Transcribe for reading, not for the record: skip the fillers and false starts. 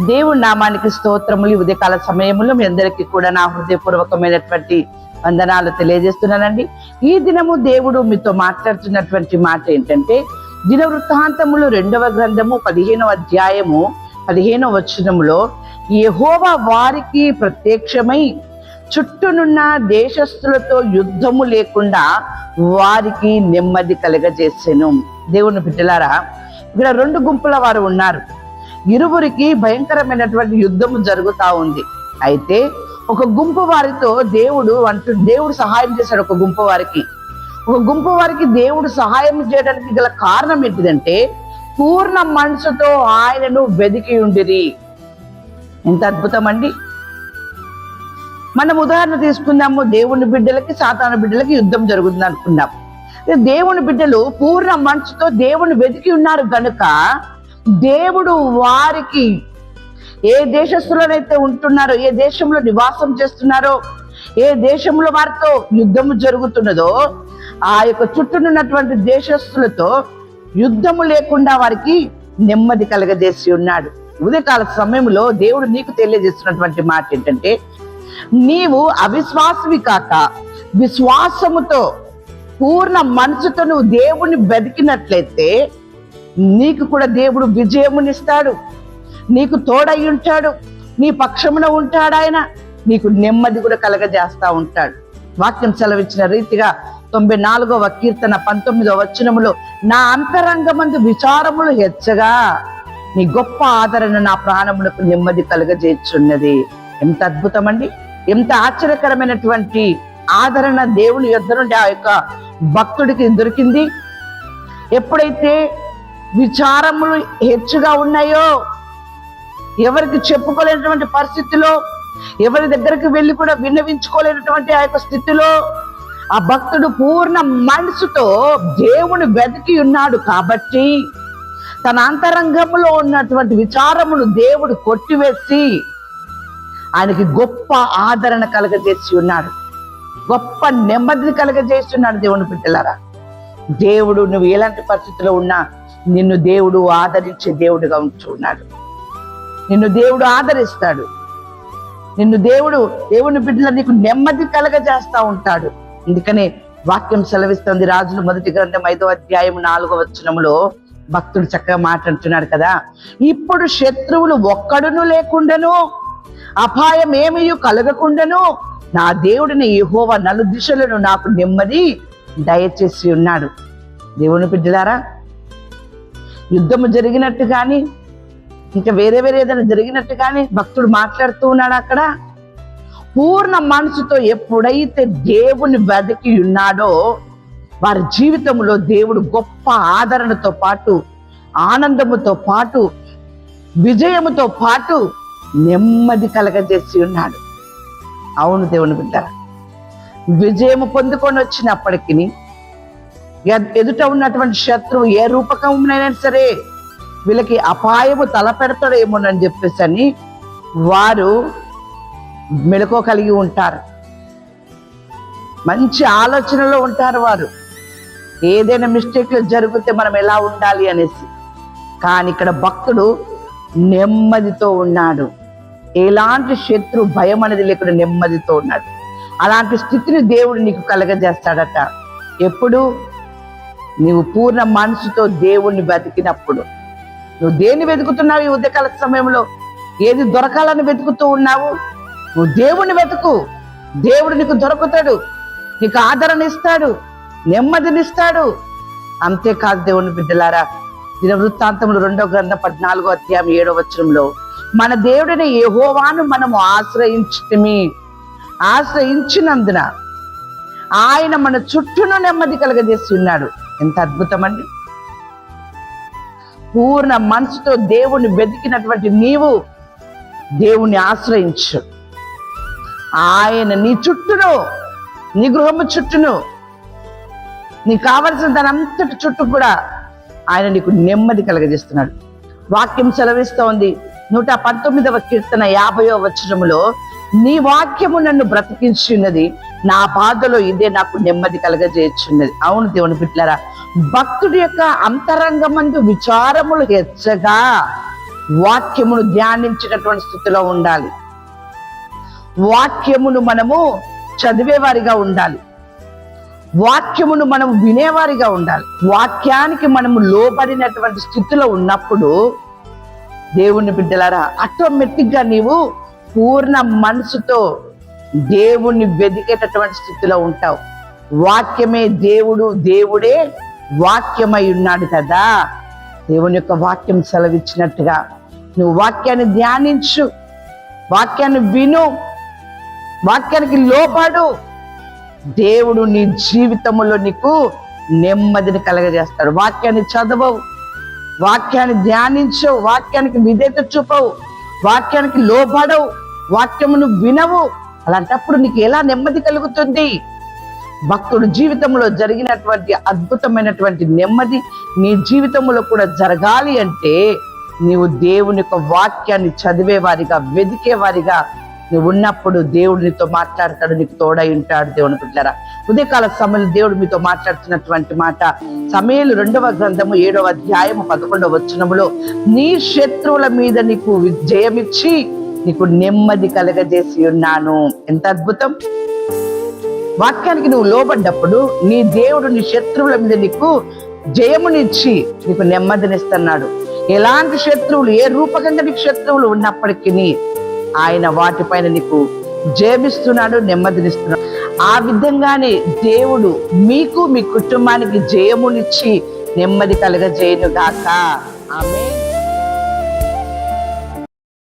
దేవుడి నామానికి స్తోత్రములు. ఈ ఉదయకాల సమయంలో మీ అందరికీ కూడా నా హృదయపూర్వకమైనటువంటి వందనాలు తెలియజేస్తున్నానండి. ఈ దినము దేవుడు మీతో మాట్లాడుతున్నటువంటి మాట ఏంటంటే, దిన వృత్తాంతములు 2వ గ్రంథము 15వ అధ్యాయము 15వ వచనములో, యెహోవా వారికి ప్రత్యక్షమై చుట్టూనున్న దేశస్థులతో యుద్ధము లేకుండా వారికి నెమ్మది కలగజేసెను. దేవుని బిడ్డలారా, ఇక్కడ 2 గుంపుల వారు ఉన్నారు. ఇరువురికి భయంకరమైనటువంటి యుద్ధము జరుగుతా ఉంది. అయితే ఒక గుంపు వారితో దేవుడు సహాయం చేశాడు. ఒక గుంపు వారికి దేవుడు సహాయం చేయడానికి గల కారణం ఏంటిదంటే, పూర్ణ మనసుతో ఆయనను వెదికి ఉండిరి. ఎంత అద్భుతం అండి. మనం ఉదాహరణ తీసుకుందాము. దేవుని బిడ్డలకి సాతాను బిడ్డలకి యుద్ధం జరుగుతుంది అనుకుందాం. దేవుని బిడ్డలు పూర్ణ మనసుతో దేవుని వెతికి ఉన్నారు గనుక దేవుడు వారికి ఏ దేశస్తులనైతే ఉంటున్నారో, ఏ దేశంలో నివాసం చేస్తున్నారో, ఏ దేశంలో వారితో యుద్ధము జరుగుతున్నదో ఆ యొక్క చుట్టూనున్నటువంటి దేశస్తులతో యుద్ధము లేకుండా వారికి నెమ్మది కలగజేసి ఉన్నాడు. ఉదయకాల సమయంలో దేవుడు నీకు తెలియజేస్తున్నటువంటి మాట ఏంటంటే, నీవు అవిశ్వాసవి కాక విశ్వాసముతో పూర్ణ మనసుతో నువ్వు దేవుని వెతికినట్లయితే నీకు కూడా దేవుడు విజయమునిస్తాడు. నీకు తోడై ఉంటాడు, నీ పక్షమున ఉంటాడు. ఆయన నీకు నెమ్మది కూడా కలగజేస్తా ఉంటాడు. వాక్యం సెలవిచ్చిన రీతిగా 94వ కీర్తన 19వ వచనములో, నా అంతరంగమందు విచారములు హెచ్చగా నీ గొప్ప ఆదరణ నా ప్రాణములకు నెమ్మది కలగజేస్తున్నది. ఎంత అద్భుతం అండి. ఎంత ఆశ్చర్యకరమైనటువంటి ఆదరణ దేవుని యొద్ద నుండి ఆ యొక్క భక్తుడికి దొరికింది. ఎప్పుడైతే విచారములు హెచ్చుగా ఉన్నాయో, ఎవరికి చెప్పుకోలేనటువంటి పరిస్థితిలో, ఎవరి దగ్గరికి వెళ్ళి కూడా విన్నవించుకోలేనటువంటి ఆ యొక్క స్థితిలో ఆ భక్తుడు పూర్ణ మనసుతో దేవుని వెతికి ఉన్నాడు. కాబట్టి తన అంతరంగంలో ఉన్నటువంటి విచారమును దేవుడు కొట్టివేసి ఆయనకి గొప్ప ఆదరణ కలగజేసి ఉన్నాడు. గొప్ప నెమ్మదిని కలగజేస్తున్నాడు. దేవుని బిడ్డలారా, దేవుడు నువ్వు ఎలాంటి పరిస్థితిలో ఉన్నా నిన్ను దేవుడు ఆదరించే దేవుడుగా ఉంటున్నాడు. నిన్ను దేవుడు ఆదరిస్తాడు. దేవుని బిడ్డల నీకు నెమ్మది కలగజేస్తా ఉంటాడు. అందుకనే వాక్యం సెలవిస్తుంది. రాజుల 1వ గ్రంథం 5వ అధ్యాయం 4వ వచనములో భక్తుడు చక్కగా మాట్లాడుతున్నాడు కదా, ఇప్పుడు శత్రువులు ఒక్కడును లేకుండాను, అపాయం ఏమీ కలగకుండాను నా దేవుడిని యెహోవా నలుదిశలను నాకు నెమ్మది దయచేసి ఉన్నాడు. దేవుని బిడ్డలారా, యుద్ధము జరిగినట్టు కానీ ఇంకా వేరే ఏదైనా జరిగినట్టు కానీ భక్తుడు మాట్లాడుతూ ఉన్నాడు. అక్కడ పూర్ణ మనసుతో ఎప్పుడైతే దేవుని వెతికి ఉన్నాడో వారి జీవితంలో దేవుడు గొప్ప ఆదరణతో పాటు, ఆనందముతో పాటు, విజయముతో పాటు నెమ్మది కలగజేసి ఉన్నాడు. అవును దేవుని బిడ్డ, విజయము పొందుకొని వచ్చినప్పటికీ ఎదుట ఉన్నటువంటి శత్రువు ఏ రూపకమైనా సరే వీళ్ళకి అపాయము తలపెడతాడేమోనని చెప్పేసి అని వారు మెలకువ కలిగి ఉంటారు. మంచి ఆలోచనలో ఉంటారు వారు. ఏదైనా మిస్టేక్లు జరిగితే మనం ఎలా ఉండాలి అనేసి. కానీ ఇక్కడ భక్తుడు నెమ్మదితో ఉన్నాడు. ఎలాంటి శత్రు భయం అనేది లేకుండా నెమ్మదితో ఉన్నాడు. అలాంటి స్థితిని దేవుడు నీకు కలగజేస్తాడట. ఎప్పుడు? నీవు పూర్ణ మనసుతో దేవుణ్ణి వెతికినప్పుడు. నువ్వు దేన్ని వెతుకుతున్నావు ఈ ఉదయకాల సమయంలో? ఏది దొరకాలని వెతుకుతూ ఉన్నావు? నువ్వు దేవుణ్ణి వెతుకు. దేవుడు నీకు దొరుకుతాడు, నీకు ఆదరణ ఇస్తాడు, నెమ్మదినిస్తాడు. అంతేకాదు దేవుని బిడ్డలారా, దిన వృత్తాంతములు 2వ గ్రంథం 14వ అధ్యాయం 7వ వచనంలో, మన దేవుడిని యెహోవాను మనము ఆశ్రయించినందున ఆయన మన చుట్టూను నెమ్మది కలగజేసి ఉన్నాడు. ఎంత అద్భుతం అండి. పూర్ణ మనసుతో దేవుణ్ణి వెతికినటువంటి నీవు దేవుణ్ణి ఆశ్రయించు. ఆయన నీ చుట్టూను, నీ గృహము చుట్టూను, నీకు కావలసిన దాని అంతటి చుట్టూ కూడా ఆయన నీకు నెమ్మది కలగజేస్తున్నాడు. వాక్యం సెలవిస్తోంది 119వ కీర్తన 50వ వచనములో, నీ వాక్యము నన్ను బ్రతికించున్నది, నా బాధలో ఇదే నాకు నెమ్మది కలగజేయుచున్నది. అవును దేవుని బిడ్డలారా, భక్తుడి యొక్క అంతరంగమందు విచారములు హెచ్చగా వాక్యమును ధ్యానించినటువంటి స్థితిలో ఉండాలి. వాక్యమును మనము చదివేవారిగా ఉండాలి. వాక్యమును మనం వినేవారిగా ఉండాలి. వాక్యానికి మనము లోబడినటువంటి స్థితిలో ఉన్నప్పుడు దేవుని బిడ్డలారా, ఆటోమేటిక్ గా నీవు పూర్ణ మనసుతో దేవుణ్ణి వెదికేటటువంటి స్థితిలో ఉంటావు. వాక్యమే దేవుడు, దేవుడే వాక్యమై ఉన్నాడు కదా. దేవుని యొక్క వాక్యం సెలవిచ్చినట్టుగా నువ్వు వాక్యాన్ని ధ్యానించు, వాక్యాన్ని విను, వాక్యానికి లోబడు. దేవుడు నీ జీవితంలో నీకు నెమ్మదిని కలగజేస్తాడు. వాక్యాన్ని చదవవు, వాక్యాన్ని ధ్యానించవు, వాక్యానికి విధేయత చూపవు, వాక్యానికి లోబడవు, వాక్యమును వినవు. అలాంటప్పుడు నీకు ఎలా నెమ్మది కలుగుతుంది? భక్తుడు జీవితంలో జరిగినటువంటి అద్భుతమైనటువంటి నెమ్మది నీ జీవితంలో కూడా జరగాలి అంటే నీవు దేవుని యొక్క వాక్యాన్ని చదివేవారిగా, వెదికేవారిగా నువ్వు ఉన్నప్పుడు దేవుడు నీతో మాట్లాడతాడు, నీకు తోడై ఉంటాడు. దేవుని బిడ్డలారా, ఉదయకాల సమయంలో దేవుడు మీతో మాట్లాడుతున్నటువంటి మాట సమూయేలు 2వ గ్రంథము 7వ అధ్యాయము 11వ వచనములో, నీ శత్రువుల మీద నీకు జయమిచ్చి నీకు నెమ్మది కలగజేసి ఉన్నాను. ఎంత అద్భుతం! వాక్యానికి నువ్వు లోబడ్డప్పుడు నీ దేవుడు నీ శత్రువుల మీద నీకు జయమునిచ్చి నీకు నెమ్మదినిస్తున్నాడు. ఎలాంటి శత్రువులు, ఏ రూపకంగా నీకు శత్రువులు ఉన్నప్పటికీ ఆయన వాటిపైన నీకు జయమిస్తున్నాడు, నెమ్మదినిస్తున్నాడు. ఆ విధంగానే దేవుడు మీకు, మీ కుటుంబానికి జయమునిచ్చి నెమ్మది కలగజేయును గాక. ఆమేన్.